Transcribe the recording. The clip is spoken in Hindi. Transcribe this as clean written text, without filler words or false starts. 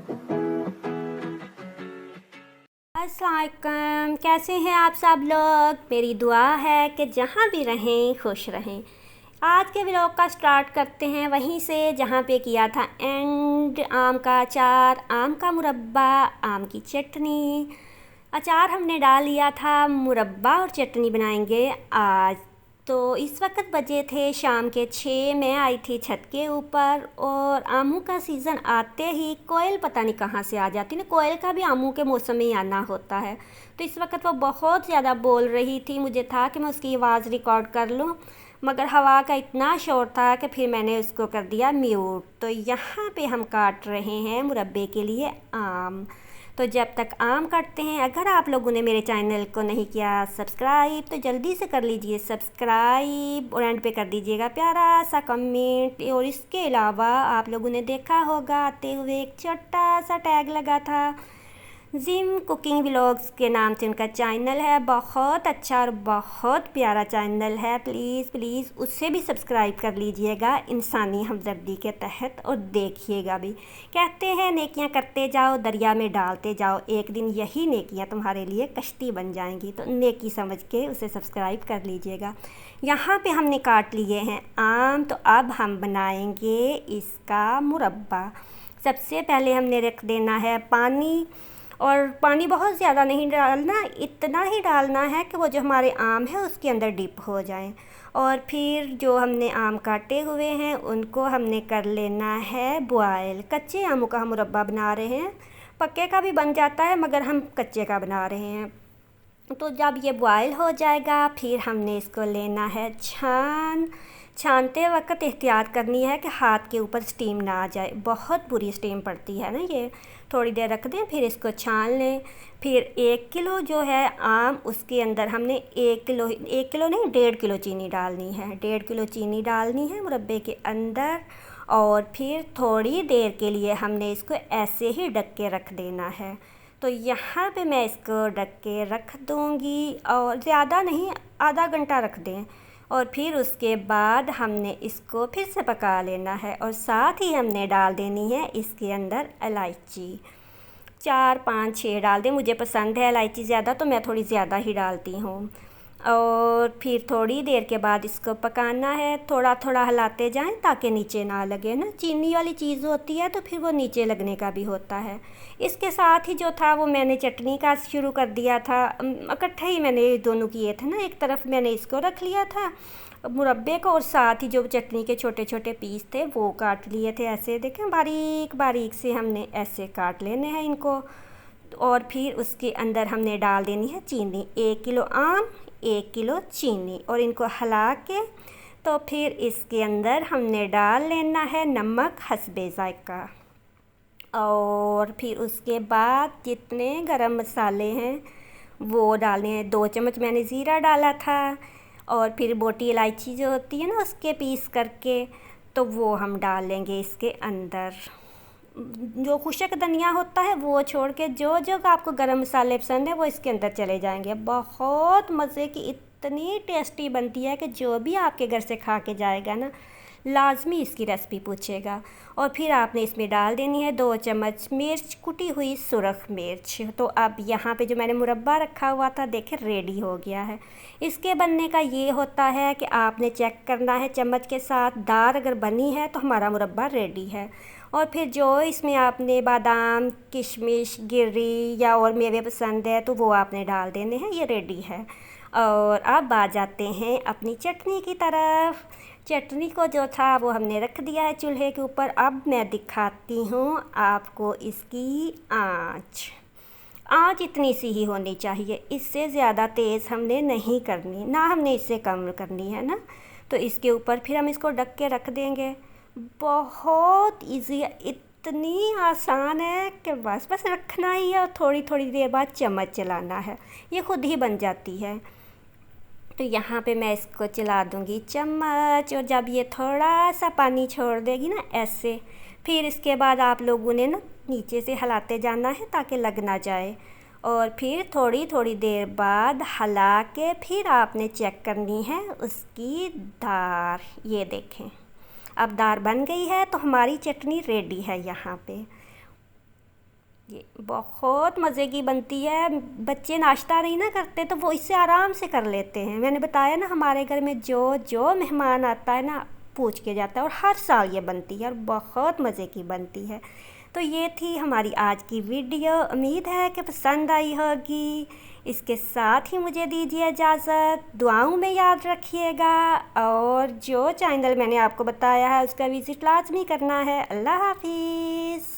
अस्सलाम वालेकुम, कैसे हैं आप सब लोग। मेरी दुआ है कि जहाँ भी रहें खुश रहें। आज के व्लॉग का स्टार्ट करते हैं वहीं से जहाँ पे किया था एंड। आम का अचार, आम का मुरब्बा, आम की चटनी। अचार हमने डाल लिया था, मुरब्बा और चटनी बनाएंगे आज। तो इस वक्त बजे थे शाम के 6। मैं आई थी छत के ऊपर और आमू का सीज़न आते ही कोयल पता नहीं कहाँ से आ जाती ना। कोयल का भी आमू के मौसम में ही आना होता है। तो इस वक्त वो बहुत ज़्यादा बोल रही थी, मुझे था कि मैं उसकी आवाज़ रिकॉर्ड कर लूँ, मगर हवा का इतना शोर था कि फिर मैंने उसको कर दिया म्यूट। तो यहाँ पे हम काट रहे हैं मुरब्बे के लिए आम। तो जब तक आम काटते हैं, अगर आप लोगों ने मेरे चैनल को नहीं किया सब्सक्राइब तो जल्दी से कर लीजिए सब्सक्राइब और एंड पे कर दीजिएगा प्यारा सा कमेंट। और इसके अलावा आप लोगों ने देखा होगा आते हुए एक छोटा सा टैग लगा था, जिम कुकिंग व्लॉग्स के नाम से उनका चैनल है। बहुत अच्छा और बहुत प्यारा चैनल है, प्लीज़ प्लीज़ उससे भी सब्सक्राइब कर लीजिएगा इंसानी हमदर्दी के तहत, और देखिएगा भी। कहते हैं नेकियां करते जाओ दरिया में डालते जाओ, एक दिन यही नेकियां तुम्हारे लिए कश्ती बन जाएंगी। तो नेकी समझ के उसे सब्सक्राइब कर लीजिएगा। यहाँ पे हमने काट लिए हैं आम, तो अब हम बनाएंगे इसका मुरब्बा। सबसे पहले हमने रख देना है पानी, और पानी बहुत ज़्यादा नहीं डालना, इतना ही डालना है कि वो जो हमारे आम है उसके अंदर डिप हो जाएं। और फिर जो हमने आम काटे हुए हैं उनको हमने कर लेना है बॉयल। कच्चे आमों का हम मुरब्बा बना रहे हैं, पक्के का भी बन जाता है मगर हम कच्चे का बना रहे हैं। तो जब ये बॉयल हो जाएगा फिर हमने इसको लेना है छानते वक्त एहतियात करनी है कि हाथ के ऊपर स्टीम ना आ जाए, बहुत बुरी स्टीम पड़ती है ना ये। थोड़ी देर रख दें फिर इसको छान लें। फिर 1 किलो जो है आम, उसके अंदर हमने 1 किलो नहीं 1.5 किलो चीनी डालनी है। 1.5 किलो चीनी डालनी है मुरब्बे के अंदर। और फिर थोड़ी देर के लिए हमने इसको ऐसे ही ढक के रख देना है। तो यहाँ पे मैं इसको ढक के रख दूँगी, और ज़्यादा नहीं, आधा घंटा रख दें। और फिर उसके बाद हमने इसको फिर से पका लेना है, और साथ ही हमने डाल देनी है इसके अंदर इलायची। 4 5 6 डाल दें, मुझे पसंद है इलायची ज़्यादा तो मैं थोड़ी ज़्यादा ही डालती हूँ। और फिर थोड़ी देर के बाद इसको पकाना है, थोड़ा थोड़ा हिलाते जाएं ताकि नीचे ना लगे ना। चीनी वाली चीज़ होती है तो फिर वो नीचे लगने का भी होता है। इसके साथ ही जो था वो मैंने चटनी का शुरू कर दिया था, इकट्ठे ही मैंने दोनों किए थे ना। एक तरफ मैंने इसको रख लिया था मुरब्बे को, और साथ ही जो चटनी के छोटे छोटे पीस थे वो काट लिए थे। ऐसे देखें बारीक बारीक से हमने ऐसे काट लेने हैं इनको। और फिर उसके अंदर हमने डाल देनी है चीनी। 1 किलो आम, 1 किलो चीनी, और इनको हिला के तो फिर इसके अंदर हमने डाल लेना है नमक हस्बे ज़ायका। और फिर उसके बाद जितने गरम मसाले हैं वो डालने हैं। 2 चम्मच मैंने ज़ीरा डाला था, और फिर मोटी इलायची जो होती है ना उसके पीस करके, तो वो हम डाल लेंगे इसके अंदर। जो खुशक धनिया होता है वो छोड़ के जो जो आपको गरम मसाले पसंद है वो इसके अंदर चले जाएंगे। बहुत मज़े की, इतनी टेस्टी बनती है कि जो भी आपके घर से खा के जाएगा ना लाजमी इसकी रेसिपी पूछेगा। और फिर आपने इसमें डाल देनी है 2 चम्मच मिर्च, कुटी हुई सुरख मिर्च। तो अब यहाँ पे जो मैंने मुरब्बा रखा हुआ था देखें रेडी हो गया है। इसके बनने का ये होता है कि आपने चेक करना है चम्मच के साथ, दार अगर बनी है तो हमारा मुरब्बा रेडी है। और फिर जो इसमें आपने बादाम, किशमिश, गिर्री या और मेवे पसंद है तो वो आपने डाल देने हैं, ये रेडी है। और अब आ जाते हैं अपनी चटनी की तरफ। चटनी को जो था वो हमने रख दिया है चूल्हे के ऊपर। अब मैं दिखाती हूँ आपको इसकी आँच। आँच इतनी सी ही होनी चाहिए, इससे ज़्यादा तेज़ हमने नहीं करनी, ना हमने इससे कम करनी है ना। तो इसके ऊपर फिर हम इसको ढक के रख देंगे। बहुत इजी है, इतनी आसान है कि बस रखना ही है, और थोड़ी थोड़ी देर बाद चम्मच चलाना है, ये खुद ही बन जाती है। तो यहाँ पे मैं इसको चला दूँगी चम्मच, और जब ये थोड़ा सा पानी छोड़ देगी ना ऐसे, फिर इसके बाद आप लोगों ने ना नीचे से हिलाते जाना है ताकि लग ना जाए। और फिर थोड़ी थोड़ी देर बाद हिला के फिर आपने चेक करनी है उसकी दार। ये देखें अब दार बन गई है तो हमारी चटनी रेडी है यहाँ पे। ये बहुत मज़े की बनती है। बच्चे नाश्ता नहीं ना करते तो वो इससे आराम से कर लेते हैं। मैंने बताया ना, हमारे घर में जो जो मेहमान आता है ना, पूछ के जाता है, और हर साल ये बनती है और बहुत मज़े की बनती है। तो ये थी हमारी आज की वीडियो। उम्मीद है कि पसंद आई होगी। इसके साथ ही मुझे दीजिए इजाज़त। दुआओं में याद रखिएगा, और जो चैनल मैंने आपको बताया है उसका विज़िट लाज़मी करना है। अल्लाह हाफिज़।